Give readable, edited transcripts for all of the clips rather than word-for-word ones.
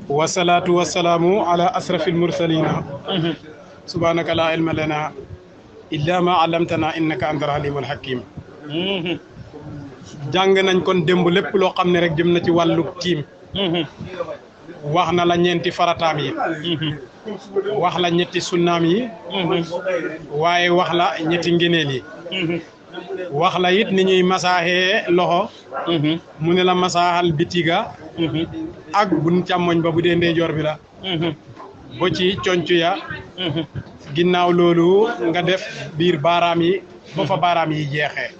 والصلاة والسلام على أشرف المرسلين سبحانك لا علم لنا إلا ما علمتنا إنك أنت العليم الحكيم jàng nañ kon démb lépp loo xam ne rek jëm na ci wàllu tiim wax na la ñeenti farataam yi wax la ñetti sunnaam yi waaye wax la ñetti ngëneel yi wax la it ni ñuy masaaxee loxo mu ne la masaaxal bitiga ak bun càmmoñ ba bu dee ndeyjoor bi la ba ci concu ya ginnaaw loolu nga def biir baaraam yi ba fa baaraam yi jeexee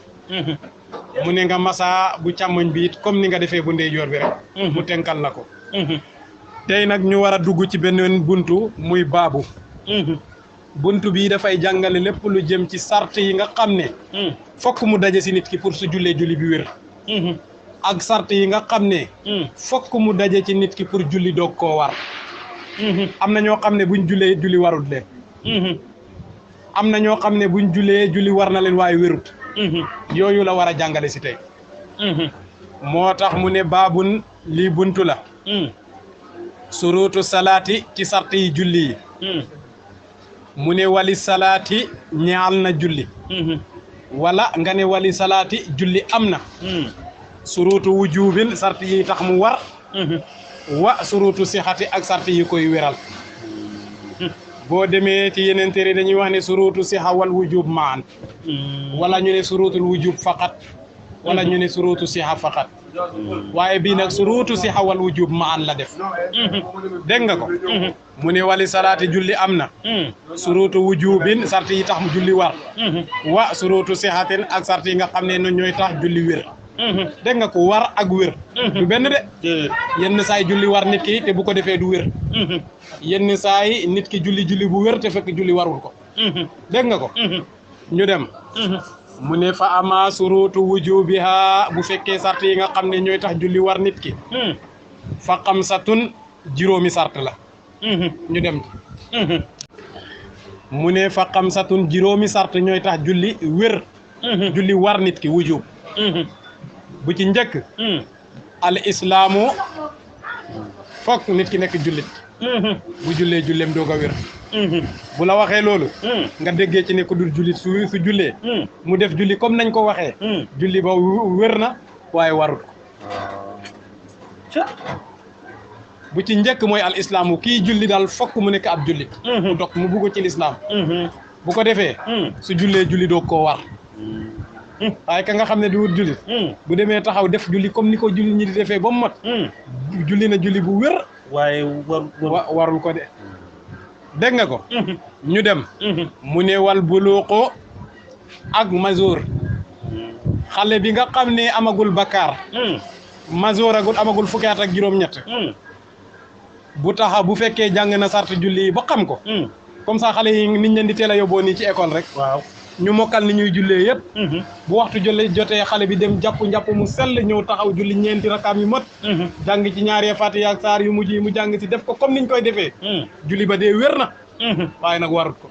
mu ne nga masa bu càmmoñ bi it comme ni nga defee bu ndeyjoor bi rek mu tenkal la ko tey nag ñu war a dugg ci beneen buntu muy baabu buntu bii dafay jàngale lépp lu jëm ci sart yi nga xam ne fokk mu daje si nit ki pour su jullee julli bi wér ak sart yi nga xam ne fokk mu daje ci nit ki pour julli doog koo war am na ñoo xam ne buñ jullee julli warut leen am na ñoo xam ne buñ jullee julli war na leen waaye wérut yooyu la war a jàngale si tey moo tax mu ne baabun lii buntu la suruutu salaati ci sart yi julli yi mu ne wali salaati ñaal na julli wala nga ne wali salaati julli am na suruutu wujubin sart yi tax mu war wa suruutu sixati ak sart yi koy wéral boo demee ci yeneen téere dañuy wax ne suruutu sixa wal wujub maan wala ñu ne suruutul wujub faqat wala ñu ne suruutu sixa faqat waaye bii nag suruutu sixa wal wujub maan la def dégg nga ko mu ne wali salaati julli am na suruutu wujubin sart yi tax mu julli war wa suruutu sixatin ak sart yi nga xam ne noonu ñooy tax julli wér dégg nga ko war ak wér du benn de yenn saay julli war nit ki te bu ko defee du wér yenn saay nit ki julli bu wér te fekk julli warul ko dégg nga ko ñu dem mu ne fa ama surutu wujubiha bu fekkee sart yi nga xam ne ñooy tax julli war nit ki fa xamsatun juróomi sart la ñu dem mu ne fa xamsatun juróomi sart ñooy tax julli wér julli war nit ki wujub bu ci njëkk al islaamu fokk nit ki nekk jullit bu jullee julleem doog a wér bu la waxee loolu nga déggee ci ne ko dul jullit su jullee mu def julli comme nañ ko waxee julli ba wér na waaye warut ko bu ci njëkk mooy al islaamu kii julli daal fokk mu nekk ab jullit mu dog mu bugg ci lislaam bu ko defee su jullee julli doog koo war waaye ka nga xam ne du wut jullit bu demee taxaw def julli comme ni ko julli ñi di defee ba mu mat julli na julli bu wér waaye warul ko de dégg nga ko ñu dem mu ne wal buluuqu ak mazoor xale bi nga xam ne amagul bakkaar mazoor agul amagul fukki at ak juróom-ñett bu taxaw bu fekkee jàng na sart julli yi ba xam ko comme ça xale yi niñ leen di teel a yóbboo nii ci école rek waaw ñu mokkal ni ñuy jullee yëpp bu waxtu jotee xale bi dem jàpp mu sell ñëw taxaw julli ñeenti rakaam yu mot jàng ci ñaari Faatiha ak saar yu mujj yi mu jàng ci def ko comme niñ koy defee julli ba dee wér na waaye nag warut ko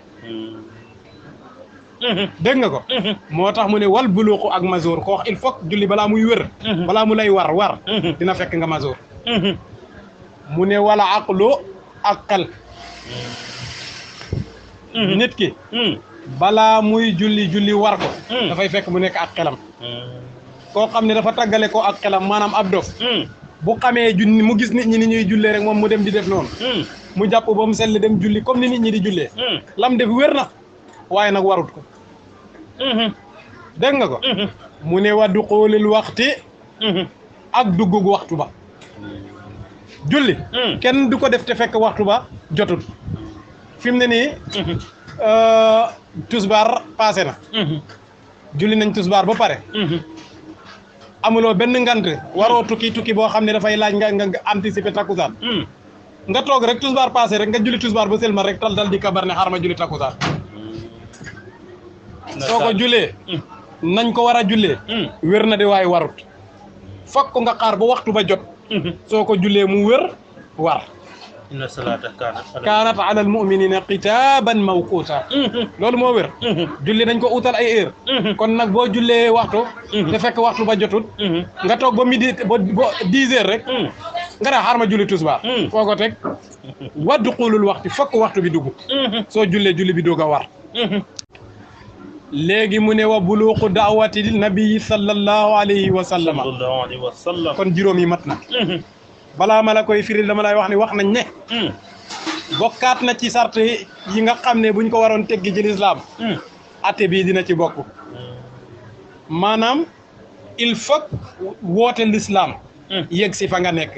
dégg nga ko moo tax mu ne wal buluuqu ak mazoor ko wax il faut julli balaa muy wér balaa mu lay war dina fekk nga mazoor mu ne wala aqlu ak xel nit ki balaa muy julli war ko dafay fekk mu nekk ak xelam koo xam ne dafa tàggale ko ak xelam maanaam ab dof bu xamee junni mu gis nit ñi ni ñuy jullee rek moom mu dem di def noonu mu jàpp ba mu sell dem julli comme ni nit ñi di jullee lam def wér na waaye nag warut ko dégg nga ko mu ne wa duxulil waxti ak duggug waxtu ba julli kenn du ko def te fekk waxtu ba jotul fi mu ne nii tusbaar passé na julli nañ tusbaar ba pare amuloo benn ngant waroo tukki boo xam ne dafay laaj nga anticiper takkusaan nga toog rek tusbaar passé rek nga julli tusbaar ba selma rek dal di kabar ne xaar ma julli takkusaan soo ko jullee nañ ko war a jullee wér na de waaye warut fokk nga xaar ba waxtu ba jot soo ko jullee mu wér war inna salaata kaanat ala almuminina kitaaban mawquuta loolu moo wér julli dañ ko utal ay heure kon nag boo jullee waxtu te fekk waxtu ba jotut nga toog ba midi ba 10 heures rek nga ne xaar ma julli tusbaar foo ko teg wa duxulul waxtu fokk waxtu bi dugg soo jullee julli bi doog a war léegi mu ne wa buluuqu daawati nabii sallallahu alayhi wa sallam kon juróom yi mat na balaa ma la koy firil dama lay wax ni wax nañ ne bokkaat na ci sart yi nga xam ne buñ ko waroon teggi ci lislaam atte bii dina ci bokk maanaam il faut woote l'islam yegg si fa nga nekk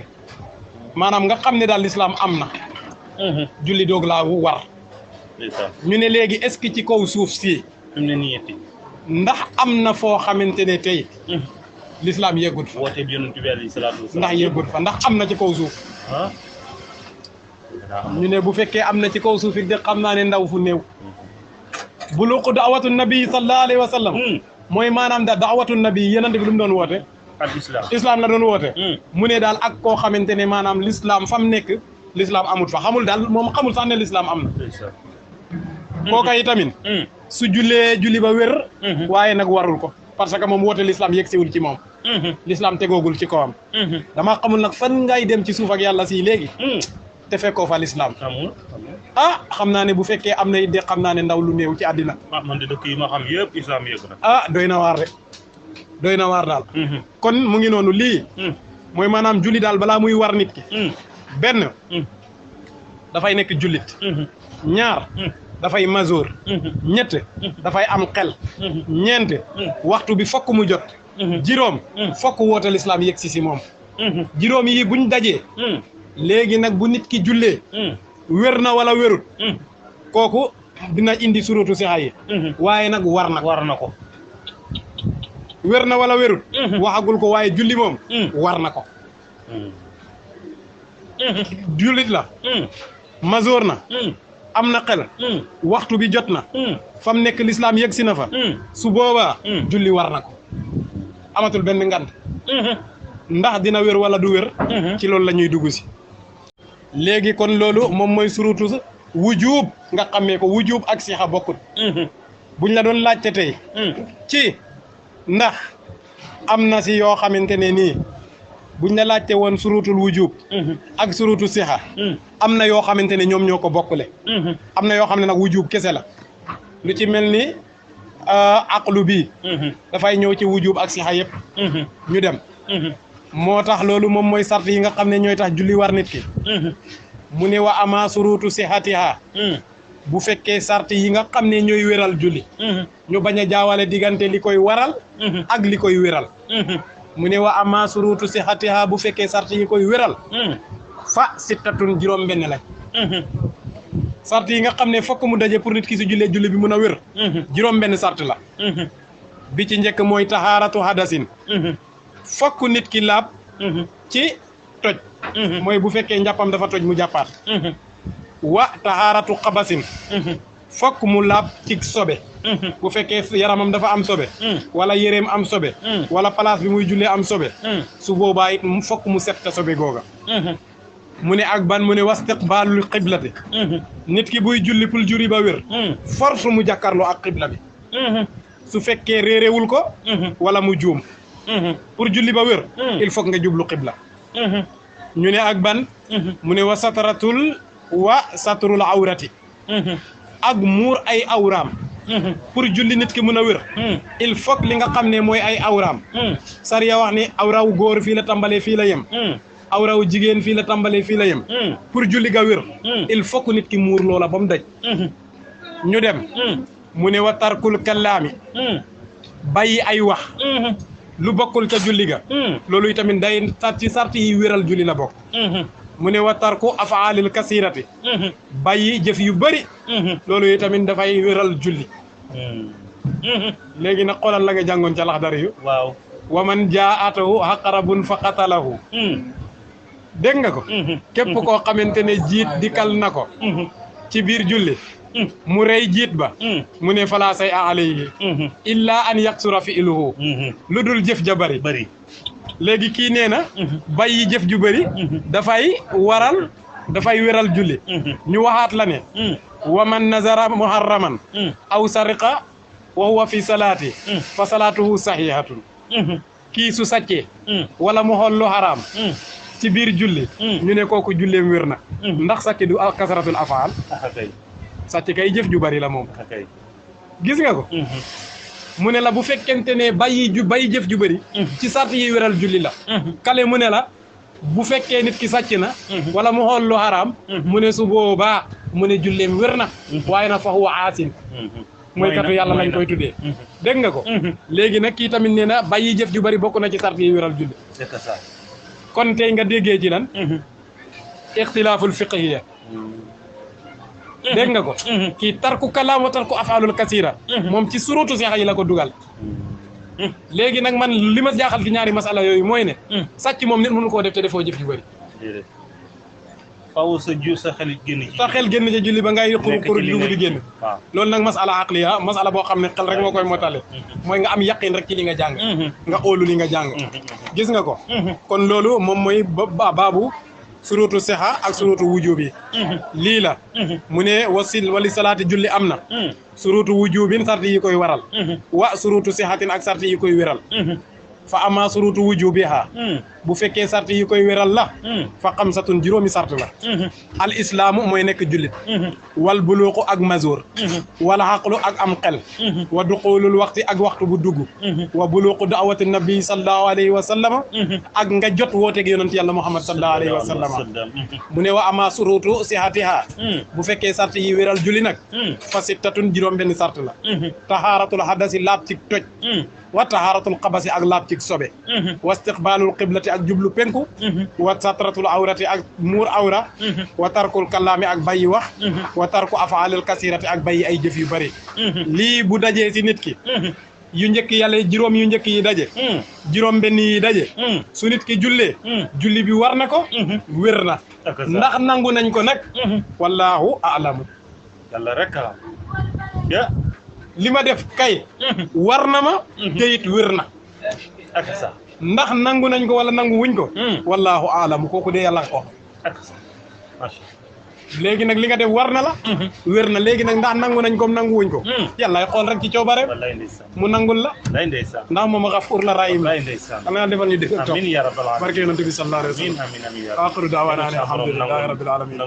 maanaam nga xam ne daal l'islam am na julli doog laa war ñu ne léegi est-ce que ci kaw suuf si ndax am na foo xamante ne tey l'islam yeggul fa woote bi yonent bi alayhi salaatu wasalaam ndax yeggul fa ndax am na ci kaw suuf ñu ne bu fekkee am na ci kaw suuf it de xam naa ne ndaw fu néew buluuqu daawatu nabi sallallahu alayhi wa sallam mooy maanaam da daawatu nabi yenante bi lu mu doon woote al islam la doon woote mu ne daal ak koo xamante ne maanaam l'islam fam nekk l'islam amut fa xamul daal moom xamul sax ne l'islam am na kooka yi tamit su jullee julli ba wér waaye nag warul ko parce que moom woote l'islam yegsiwul ci moom l'islam tegoogul ci kawam dama xamul nag fan ngay dem ci suuf ak yàlla si léegi te fekkoo fa l'islam ah xam naa ne bu fekkee am na it de xam naa ne ndaw lu néew ci àddina man de dëkk yi ma xam yëpp islam yëg na ah doy na waar de doy na waar daal kon mu ngi noonu lii mooy maanaam julli daal balaa muy war nit ki benn dafay nekk jullit ñaar dafay majoor ñett dafay am xel ñeent waxtu bi fokk mu jot juróom fokk woote l'islam yegg si moom juróom yi buñ dajee léegi nag bu nit ki jullee wér na wala wérut kooku dina indi suratu sixa yi waaye nag war na ko wér na wala wérut waxagul ko waaye julli moom war na ko jullit la majoor na am na xel waxtu bi jot na fam nekk l'islam yegg si na fa su boobaa julli war na ko amatul benn ngant ndax dina wér wala du wér ci loolu la ñuy dugg si léegi kon loolu moom mooy surutu wujub nga xamee ko wujub ak sixa bokkut buñ la doon laajte tey ci ndax am na si yoo xamante ne nii buñ la laajte woon surutul wujub ak surutu sixa am na yoo xamante ne ñoom ñoo ko bokkule am na yoo xam ne nag wujub kese la lu ci mel ni aqlu bii dafay ñëw ci wujub ak sixa yëpp ñu dem moo tax loolu moom mooy sart yi nga xam ne ñooy tax julli war nit ki mu ne wa ama surutu sihatiha bu fekkee sart yi nga xam ne ñooy wéral julli ñu bañ a jaawale diggante li koy waral ak li koy wéral mu ne wa ama surutu sihatiha bu fekkee sart yi koy wéral fa sittatun juróom benn lañ sart yi nga xam ne fokk mu daje pour nit ki si jullee julli bi mun a wér juróom benn sart la bi ci njëkk mooy tahaaratu hadasin fokk nit ki laab ci toj mooy bu fekkee njàppam dafa toj mu jàppaat wa tahaaratu xabasin fokk mu laab ci sobe bu fekkee yaramam dafa am sobe wala yéreem am sobe wala place bi muy jullee am sobe su boobaa it fokk mu set sobe googa mu ne ak ban mu ne wastiqbaalul xiblati nit ki buy julli pour juri ba wér force mu jàkkaarloo ak xibla bi su fekkee réeréwul ko wala mu juum pour julli ba wér il faut nga jublu xibla ñu ne ak ban mu ne wa satrul awrati ak muur ay awraam pour julli nit ki mën a wér il faut li nga xam ne mooy ay awraam sariya wax ni awraw góor fii la tàmbalee fii la yem awraw jigéen fii la tàmbalee fii la yem pour julli ga wér il faut nit ki muur loola ba mu daj ñu dem mu ne wa tarkul kallaami bàyyi ay wax lu bokkul ca julli ga loolu itamit day ci sart yi wéral julli la bokk mu ne wa tarku afaalil kasirati bàyyi jëf yu bëri loolu itamit dafay wéral julli léegi nag xoolal la nga jàngoon ca Laxdari yu waaw wa man jaa'atahu aqrabun fa qatalahu dégg nga ko képp koo xamante ne jiit dikkal na ko ci biir julli mu rey jiit ba mu ne falaa say a alayhi illa an yaksura fi'luhu lu dul jëf ja bëri léegi kii nee na bàyyi jëf ju bëri dafay wéral julli ñu waxaat la ne wa man nazara muharraman aw sariqa wa huwa fi salaati fa salaatuhu sahihatun kii su sàccee wala mu xool lu xaraam ci biir julli ñu ne kooku julleem wér na ndax sàcc du kasaratul afaal kay sàcc kay jëf ju bari la moom kay gis nga ko mu ne la bu fekkente ne bàyyi jëf ju bari ci sart yi wéral julli la kale mu ne la bu fekkee nit ki sàcc na wala mu xool lu xaraam mu ne su boobaa mu ne julleem wér na waaye na fa huwa aasin mooy katu yàlla lañ koy tuddee dégg nga ko léegi nag kii tamit nee na bàyyi jëf ju bari bokk na ci sart yi wéral julli c'est ça kon tey nga déggee ci lan ixtilaaful fiqhiya dégg nga ko kii tarku kalaam wa tarku afaalul kasira moom ci surutu seexa yi la ko dugal léegi nag man li ma jaaxal ci ñaari masala yooyu mooy ne sàcc moom nit mënu koo def te defoo jëf ju bëri faaw sa xel génn ci sa xel génn ci julli ba ngay xuru dugg di génn loolu nag masala aqliya masala boo xam ne xel rek moo koy motale mooy nga am yaqin rek ci li nga jàng nga óolu li nga jàng gis nga ko kon loolu moom mooy baabu surutu sexa ak surutu wujubi lii la mu ne wali salaati julli am na surutu wujubin sarti yi koy waral wa surutu sexatin ak sarti yi koy wéral fa ama surutu wujubiha bu fekkee sart yi koy wéral la fa xamsatun juróomi sart la al islaamu mooy nekk jullit wal buluuqu ak mazoor wala xaqlu ak am xel wa duxulul waxti ak waxtu bu dugg wa buluuqu daawati nabi sallallahu alayhi wa sallama ak nga jot wooteeg yonent yàlla muhammad sallallahu alayhi wa sallama mu ne wa ama surutu sihatiha bu fekkee sart yi wéral julli nag fa sittatun juróom benn sart la tahaaratul hadasi laab ci toj wa tahaaratul xabasi ak laab ci sobe wa istiqbaalul qiblati ak jublu penku wa satratul awrati ak muur awra wa tarkul kalaami ak bàyyi wax wa tarku afaalil kasirati ak bàyyi ay jëf yu bëri lii bu dajee si nit ki yu njëkk yàlla juróom yu njëkk yi daje juróom benn yi daje su nit ki jullee julli bi war na ko wér na ndax nangu nañ ko nag wallahu a'lamu yàlla rek li ma def kay war na ma te it wér na ak sa ndax nangu nañ ko wala nangu wuñ ko wallahu a'lamu kooku de yàlla ko ak sa léegi nag li nga def war na la wér na léegi nag ndax nangu nañ ko nangu wuñ ko yàlla xool rek ci coobare mu nangul la ndax moom a xafuur la rahim xanaa defal ñu def amiin ya rabbal alamin barke yonent bi sallallahu alayhi wa sallam amiin amiin aaxiru da'waana alhamdulillahi rabbil alamin